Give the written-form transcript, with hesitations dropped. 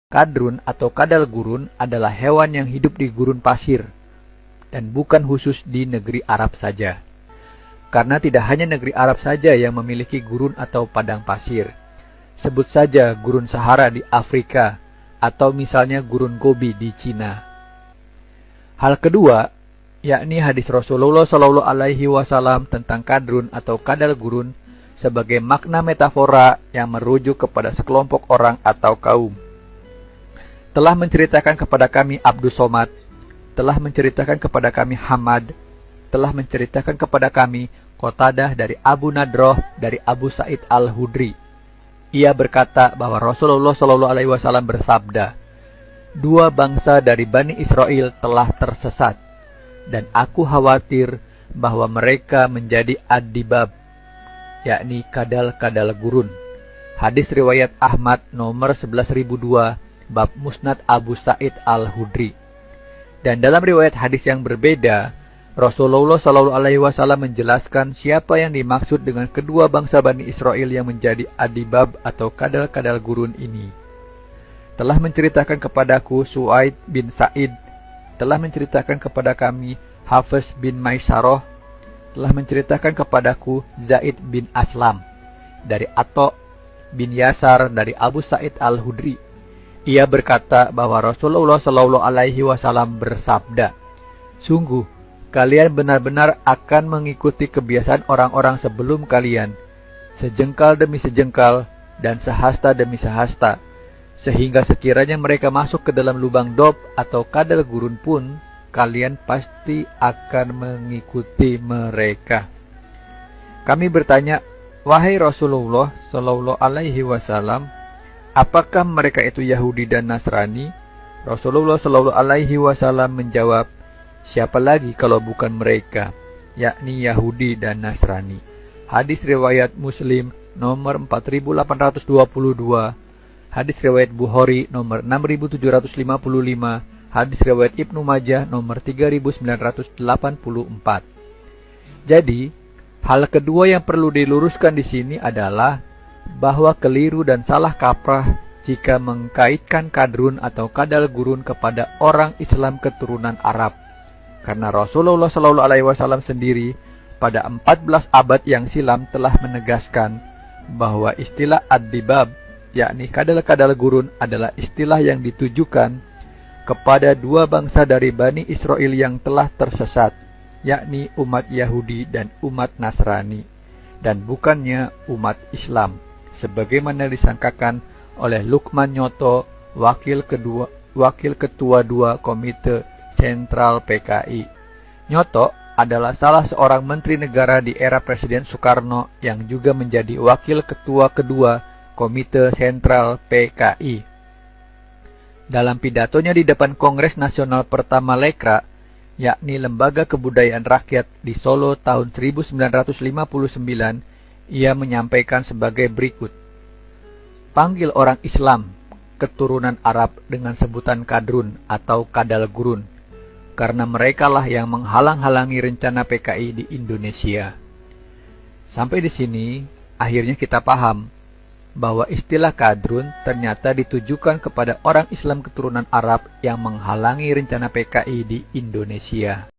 Kadrun atau kadal gurun adalah hewan yang hidup di gurun pasir dan bukan khusus di negeri Arab saja. Karena tidak hanya negeri Arab saja yang memiliki gurun atau padang pasir. Sebut saja gurun Sahara di Afrika atau misalnya gurun Gobi di Cina. Hal kedua, yakni hadis Rasulullah Shallallahu Alaihi Wasallam tentang kadrun atau kadal gurun sebagai makna metafora yang merujuk kepada sekelompok orang atau kaum. Telah menceritakan kepada kami Abdus Somad, telah menceritakan kepada kami Hamad, telah menceritakan kepada kami Qatadah dari Abu Nadroh dari Abu Sa'id Al-Hudri. Ia berkata bahwa Rasulullah Shallallahu Alaihi Wasallam bersabda, "Dua bangsa dari Bani Israel telah tersesat, dan aku khawatir bahwa mereka menjadi ad-dibab, yakni kadal-kadal gurun." Hadis riwayat Ahmad nomor 11.002, bab Musnad Abu Sa'id Al-Hudri. Dan dalam riwayat hadis yang berbeda, Rasulullah Shallallahu Alaihi Wasallam menjelaskan siapa yang dimaksud dengan kedua bangsa Bani Israel yang menjadi adibab atau kadal-kadal gurun ini. Telah menceritakan kepadaku Su'aid bin Sa'id, telah menceritakan kepada kami Hafiz bin Maisaroh, telah menceritakan kepadaku Zaid bin Aslam, dari Ato bin Yasar dari Abu Sa'id Al-Hudri. Ia berkata bahwa Rasulullah Shallallahu Alaihi Wasallam bersabda, "Sungguh, kalian benar-benar akan mengikuti kebiasaan orang-orang sebelum kalian, sejengkal demi sejengkal dan sehasta demi sehasta, sehingga sekiranya mereka masuk ke dalam lubang dob atau kadal gurun pun, kalian pasti akan mengikuti mereka." Kami bertanya, "Wahai Rasulullah Shallallahu Alaihi Wasallam, apakah mereka itu Yahudi dan Nasrani?" Rasulullah Shallallahu Alaihi Wasallam menjawab, "Siapa lagi kalau bukan mereka, yakni Yahudi dan Nasrani." Hadis riwayat Muslim nomor 4822, hadis riwayat Bukhari nomor 6755, hadis riwayat Ibnu Majah nomor 3984. Jadi, hal kedua yang perlu diluruskan di sini adalah bahwa keliru dan salah kaprah jika mengkaitkan kadrun atau kadal gurun kepada orang Islam keturunan Arab. Karena Rasulullah Shallallahu Alaihi Wasallam sendiri pada 14 abad yang silam telah menegaskan bahwa istilah ad-dibab, yakni kadal-kadal gurun, adalah istilah yang ditujukan kepada dua bangsa dari Bani Israel yang telah tersesat, yakni umat Yahudi dan umat Nasrani, dan bukannya umat Islam, sebagaimana disangkakan oleh Lukman Nyoto, wakil ketua 2 Komite Sentral PKI. Nyoto adalah salah seorang menteri negara di era Presiden Soekarno yang juga menjadi wakil ketua kedua Komite Sentral PKI. Dalam pidatonya di depan Kongres Nasional pertama Lekra, yakni Lembaga Kebudayaan Rakyat di Solo tahun 1959, ia menyampaikan sebagai berikut. "Panggil orang Islam keturunan Arab dengan sebutan kadrun atau kadal gurun, karena merekalah yang menghalang-halangi rencana PKI di Indonesia." Sampai di sini, akhirnya kita paham bahwa istilah kadrun ternyata ditujukan kepada orang Islam keturunan Arab yang menghalangi rencana PKI di Indonesia.